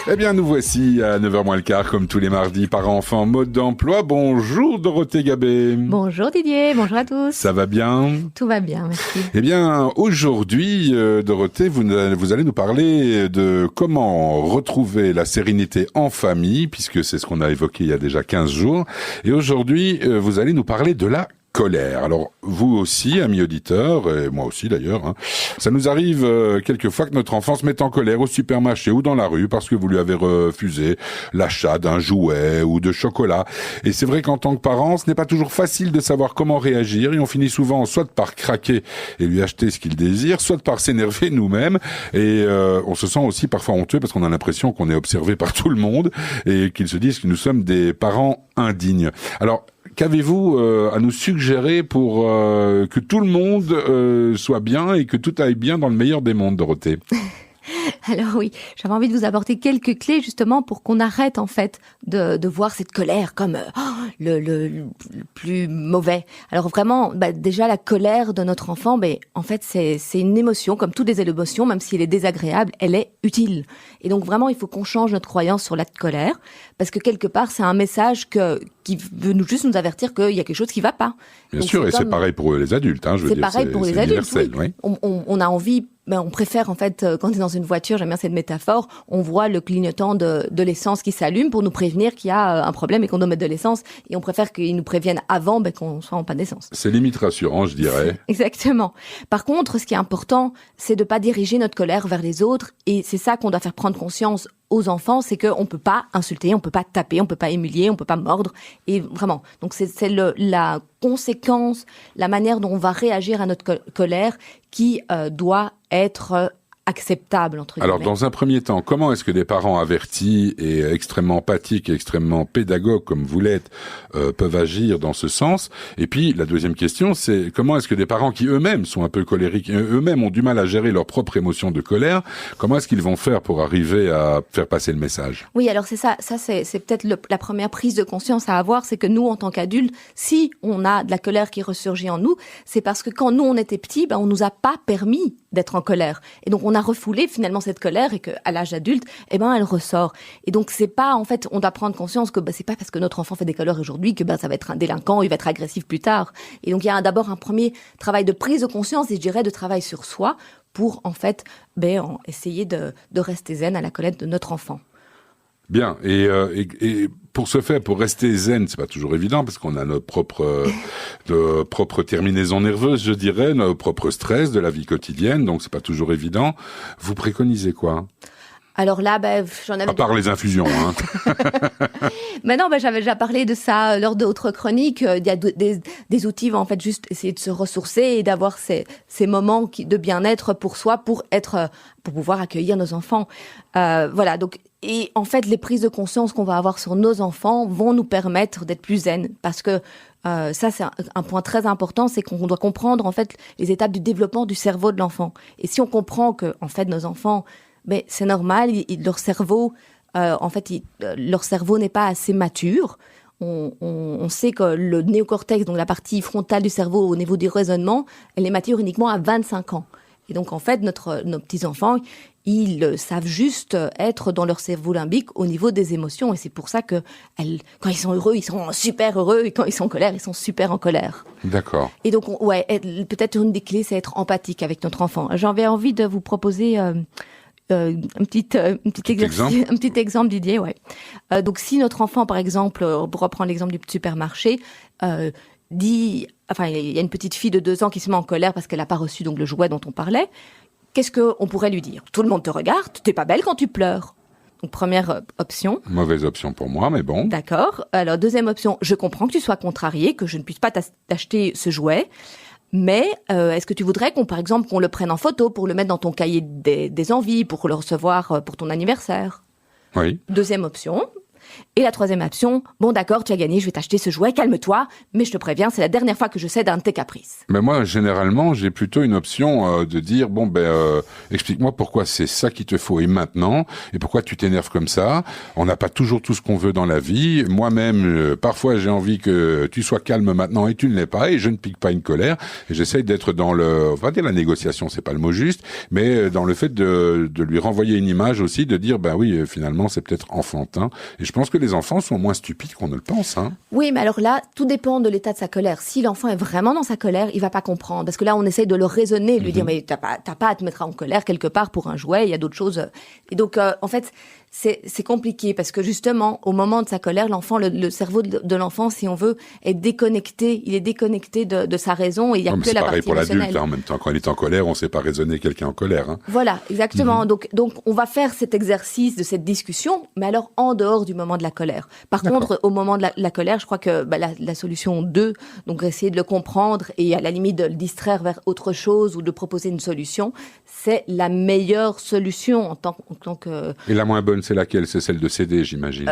Eh bien, nous voici à 9h moins le quart, comme tous les mardis, par enfant, mode d'emploi. Bonjour Dorothée Gabé. Bonjour Didier, bonjour à tous. Ça va bien? Tout va bien, merci. Eh bien, aujourd'hui, Dorothée, vous allez nous parler de comment retrouver la sérénité en famille, puisque c'est ce qu'on a évoqué il y a déjà 15 jours. Et aujourd'hui, vous allez nous parler de la colère. Alors, vous aussi, amis auditeurs, et moi aussi d'ailleurs, ça nous arrive quelquefois que notre enfant se mette en colère au supermarché ou dans la rue parce que vous lui avez refusé l'achat d'un jouet ou de chocolat. Et c'est vrai qu'en tant que parent, ce n'est pas toujours facile de savoir comment réagir et on finit souvent soit par craquer et lui acheter ce qu'il désire, soit par s'énerver nous-mêmes et on se sent aussi parfois honteux parce qu'on a l'impression qu'on est observé par tout le monde et qu'ils se disent que nous sommes des parents indignes. Alors, qu'avez-vous à nous suggérer pour que tout le monde soit bien et que tout aille bien dans le meilleur des mondes, Dorothée? Alors oui, j'avais envie de vous apporter quelques clés justement pour qu'on arrête en fait de voir cette colère comme le plus mauvais. Alors vraiment, déjà la colère de notre enfant, en fait c'est une émotion, comme toutes les émotions, même si elle est désagréable, elle est utile. Et donc vraiment, il faut qu'on change notre croyance sur la colère, parce que quelque part c'est un message qui veut juste nous avertir qu'il y a quelque chose qui va pas. Bien sûr, et c'est pareil pour les adultes. Je veux dire, pareil pour les adultes. Oui. On a envie. On préfère en fait, quand on est dans une voiture, j'aime bien cette métaphore, on voit le clignotant de l'essence qui s'allume pour nous prévenir qu'il y a un problème et qu'on doit mettre de l'essence, et on préfère qu'ils nous préviennent avant qu'on soit en panne d'essence. C'est limite rassurant, je dirais. Exactement. Par contre, ce qui est important, c'est de pas diriger notre colère vers les autres, et c'est ça qu'on doit faire prendre conscience aux enfants, c'est qu'on peut pas insulter, on peut pas taper, on peut pas humilier, on peut pas mordre, et vraiment. Donc c'est la conséquence, la manière dont on va réagir à notre colère qui doit être acceptable, entre guillemets. Alors, dans un premier temps, comment est-ce que des parents avertis et extrêmement empathiques et extrêmement pédagogues, comme vous l'êtes, peuvent agir dans ce sens? Et puis, la deuxième question, c'est comment est-ce que des parents qui eux-mêmes sont un peu colériques, eux-mêmes ont du mal à gérer leur propre émotion de colère, comment est-ce qu'ils vont faire pour arriver à faire passer le message? Oui, alors c'est ça c'est peut-être la première prise de conscience à avoir, c'est que nous, en tant qu'adultes, si on a de la colère qui ressurgit en nous, c'est parce que quand nous, on était petits, on nous a pas permis d'être en colère. Et donc, on a refoulé finalement cette colère et qu'à l'âge adulte, elle ressort. Et donc, c'est pas, en fait, on doit prendre conscience que c'est pas parce que notre enfant fait des colères aujourd'hui que ça va être un délinquant, il va être agressif plus tard. Et donc, il y a d'abord un premier travail de prise de conscience et je dirais de travail sur soi pour, en fait, essayer de rester zen à la colère de notre enfant. Bien. Et pour ce faire, pour rester zen, c'est pas toujours évident parce qu'on a notre propre terminaison nerveuse, je dirais, notre propre stress de la vie quotidienne, donc c'est pas toujours évident. Vous préconisez quoi? Alors là, j'en avais... À part les infusions, Mais non, j'avais déjà parlé de ça lors d'autres chroniques. Il y a des outils, en fait, juste essayer de se ressourcer et d'avoir ces moments de bien-être pour soi, pour pouvoir accueillir nos enfants. Voilà, donc... Et en fait, les prises de conscience qu'on va avoir sur nos enfants vont nous permettre d'être plus zen. Parce que ça, c'est un point très important, c'est qu'on doit comprendre, en fait, les étapes du développement du cerveau de l'enfant. Et si on comprend que, en fait, nos enfants... c'est normal, leur cerveau, leur cerveau n'est pas assez mature. On sait que le néocortex, donc la partie frontale du cerveau au niveau du raisonnement, elle est mature uniquement à 25 ans. Et donc, en fait, nos petits-enfants, ils savent juste être dans leur cerveau limbique au niveau des émotions. Et c'est pour ça que quand ils sont heureux, ils sont super heureux. Et quand ils sont en colère, ils sont super en colère. D'accord. Et donc, peut-être une des clés, c'est être empathique avec notre enfant. J'avais envie de vous proposer... un petit exemple, Didier, ouais. Donc, si notre enfant, par exemple, pour reprendre l'exemple du supermarché, il y a une petite fille de 2 ans qui se met en colère parce qu'elle n'a pas reçu donc le jouet dont on parlait, qu'est-ce qu'on pourrait lui dire? Tout le monde te regarde, t'es pas belle quand tu pleures. Donc, première option. Mauvaise option pour moi, mais bon. D'accord. Alors, deuxième option, je comprends que tu sois contrarié, que je ne puisse pas t'acheter ce jouet. Mais est-ce que tu voudrais par exemple, qu'on le prenne en photo pour le mettre dans ton cahier des envies, pour le recevoir pour ton anniversaire? Oui. Deuxième option, Et la troisième option, bon d'accord, tu as gagné, je vais t'acheter ce jouet, calme-toi, mais je te préviens, c'est la dernière fois que je cède à un de tes caprices. Mais moi, généralement, j'ai plutôt une option de dire, explique-moi pourquoi c'est ça qu'il te faut et maintenant, et pourquoi tu t'énerves comme ça. On n'a pas toujours tout ce qu'on veut dans la vie. Moi-même, parfois, j'ai envie que tu sois calme maintenant et tu ne l'es pas, et je ne pique pas une colère. Et j'essaye d'être dans on va dire la négociation, c'est pas le mot juste, mais dans le fait de lui renvoyer une image aussi, de dire, oui, finalement, c'est peut-être enfantin. Et je pense que les enfants sont moins stupides qu'on ne le pense, hein. Oui, mais alors là, tout dépend de l'état de sa colère. Si l'enfant est vraiment dans sa colère, il va pas comprendre. Parce que là, on essaye de le raisonner, lui dire, mais t'as pas à te mettre en colère quelque part pour un jouet, il y a d'autres choses. Et donc, en fait, c'est compliqué parce que justement, au moment de sa colère, l'enfant, le cerveau de l'enfant, si on veut, est déconnecté. Il est déconnecté de sa raison et il y a que la partie émotionnelle. C'est pareil pour l'adulte, en même temps. Quand il est en colère, on sait pas raisonner quelqu'un en colère, hein. Voilà, exactement. Donc, on va faire cet exercice de cette discussion, mais alors en dehors du moment de la colère. Par contre, au moment de la colère, je crois que la solution 2, donc essayer de le comprendre et à la limite de le distraire vers autre chose ou de proposer une solution, c'est la meilleure solution en tant que... Et la moins bonne, c'est laquelle? C'est celle de céder, j'imagine.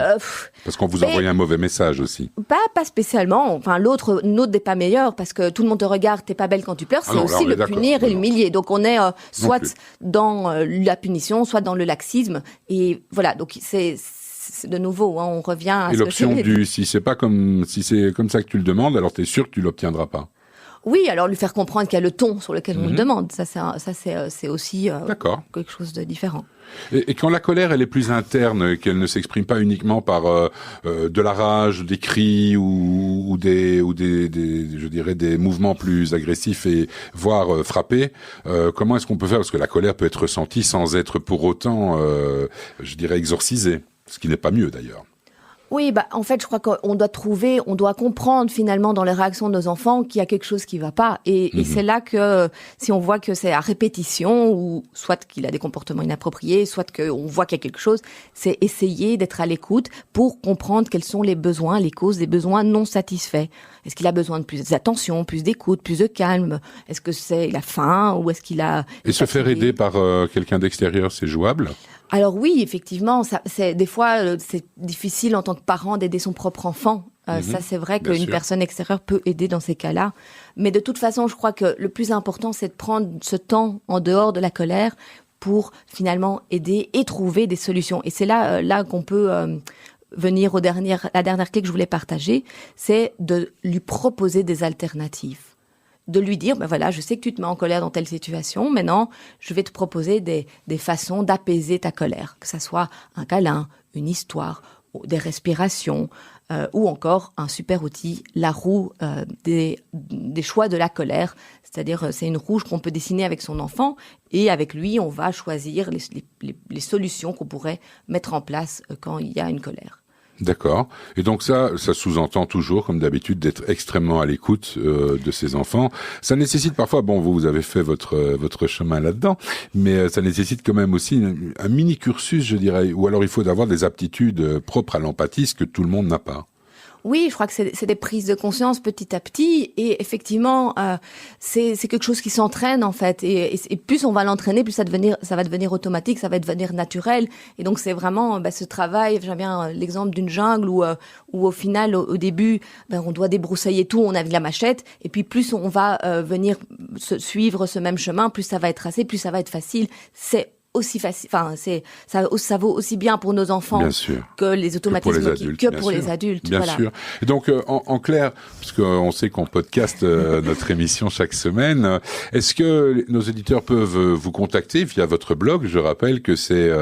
Parce qu'on vous envoie un mauvais message aussi. Pas spécialement. Enfin, l'autre n'est pas meilleur parce que tout le monde te regarde, t'es pas belle quand tu pleures. C'est aussi le punir et l'humilier. Donc on est soit dans la punition, soit dans le laxisme. Et voilà. Donc c'est de nouveau, on revient à et l'option si c'est comme ça que tu le demandes, alors t'es sûr que tu l'obtiendras pas. Oui, alors lui faire comprendre qu'il y a le ton sur lequel on le demande. Ça c'est aussi quelque chose de différent. Et quand la colère, elle est plus interne, qu'elle ne s'exprime pas uniquement par de la rage, des cris ou des je dirais des mouvements plus agressifs et voire frappés, comment est-ce qu'on peut faire? Parce que la colère peut être ressentie sans être pour autant, je dirais, exorcisée, ce qui n'est pas mieux d'ailleurs. Oui, en fait, je crois qu'on doit comprendre finalement dans les réactions de nos enfants qu'il y a quelque chose qui va pas. Et c'est là que, si on voit que c'est à répétition, ou soit qu'il a des comportements inappropriés, soit qu'on voit qu'il y a quelque chose, c'est essayer d'être à l'écoute pour comprendre quels sont les besoins, les causes des besoins non satisfaits. Est-ce qu'il a besoin de plus d'attention, plus d'écoute, plus de calme? Est-ce que il a faim ou est-ce qu'il a... Et se faire aider par quelqu'un d'extérieur, c'est jouable? Alors oui, effectivement, des fois, c'est difficile en tant que parent d'aider son propre enfant. Ça, c'est vrai qu'une personne extérieure peut aider dans ces cas-là. Mais de toute façon, je crois que le plus important, c'est de prendre ce temps en dehors de la colère pour finalement aider et trouver des solutions. Et c'est là qu'on peut venir la dernière clé que je voulais partager, c'est de lui proposer des alternatives. De lui dire, voilà, je sais que tu te mets en colère dans telle situation, maintenant, je vais te proposer des façons d'apaiser ta colère, que ça soit un câlin, une histoire, des respirations, ou encore un super outil, la roue des choix de la colère. C'est-à-dire, c'est une roue qu'on peut dessiner avec son enfant, et avec lui, on va choisir les solutions qu'on pourrait mettre en place quand il y a une colère. D'accord. Et donc ça sous-entend toujours, comme d'habitude, d'être extrêmement à l'écoute de ses enfants. Ça nécessite parfois, vous avez fait votre chemin là-dedans, mais ça nécessite quand même aussi un mini cursus, je dirais, ou alors il faut avoir des aptitudes propres à l'empathie, ce que tout le monde n'a pas. Oui, je crois que c'est des prises de conscience petit à petit, et effectivement, c'est quelque chose qui s'entraîne en fait, et plus on va l'entraîner, plus ça va devenir automatique, ça va devenir naturel, et donc c'est vraiment ce travail. J'aime bien l'exemple d'une jungle où au final, au début, on doit débroussailler tout, on a de la machette, et puis plus on va venir suivre ce même chemin, plus ça va être tracé, plus ça va être facile. C'est aussi facile, ça vaut aussi bien pour nos enfants que les automatismes pour les adultes. Bien sûr. Et donc, en clair, parce qu'on sait qu'on podcast notre émission chaque semaine, est-ce que nos auditeurs peuvent vous contacter via votre blog? Je rappelle que c'est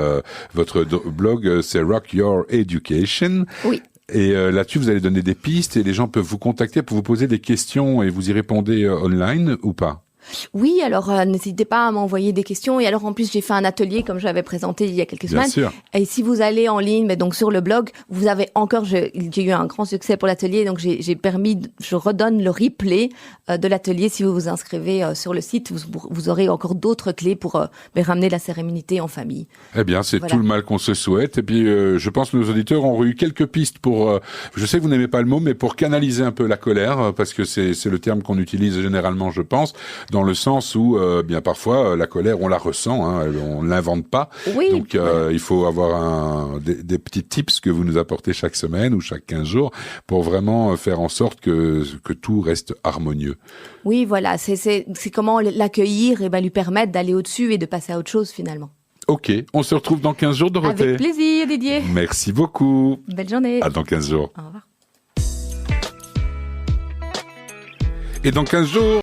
votre blog, c'est Rock Your Education. Oui. Et là-dessus, vous allez donner des pistes et les gens peuvent vous contacter pour vous poser des questions et vous y répondez online ou pas? Oui, alors n'hésitez pas à m'envoyer des questions. Et alors en plus, j'ai fait un atelier comme j'avais présenté il y a quelques semaines. Sûr. Et si vous allez en ligne, mais donc sur le blog, vous avez encore, j'ai eu un grand succès pour l'atelier, donc je redonne le replay de l'atelier. Si vous vous inscrivez sur le site, vous aurez encore d'autres clés pour ramener la sérénité en famille. Eh bien, c'est tout le mal qu'on se souhaite. Et puis, je pense que nos auditeurs ont eu quelques pistes pour, je sais que vous n'aimez pas le mot, mais pour canaliser un peu la colère, parce que c'est le terme qu'on utilise généralement, je pense. dans le sens où bien parfois la colère on la ressent, hein, on ne l'invente pas. Oui. Donc il faut avoir des petits tips que vous nous apportez chaque semaine ou chaque 15 jours pour vraiment faire en sorte que tout reste harmonieux. Oui, voilà, c'est comment l'accueillir et lui permettre d'aller au-dessus et de passer à autre chose finalement. Ok, on se retrouve dans 15 jours, Dorothée. Avec plaisir, Didier. Merci beaucoup. Belle journée. À dans 15 jours. Au revoir. Et dans 15 jours...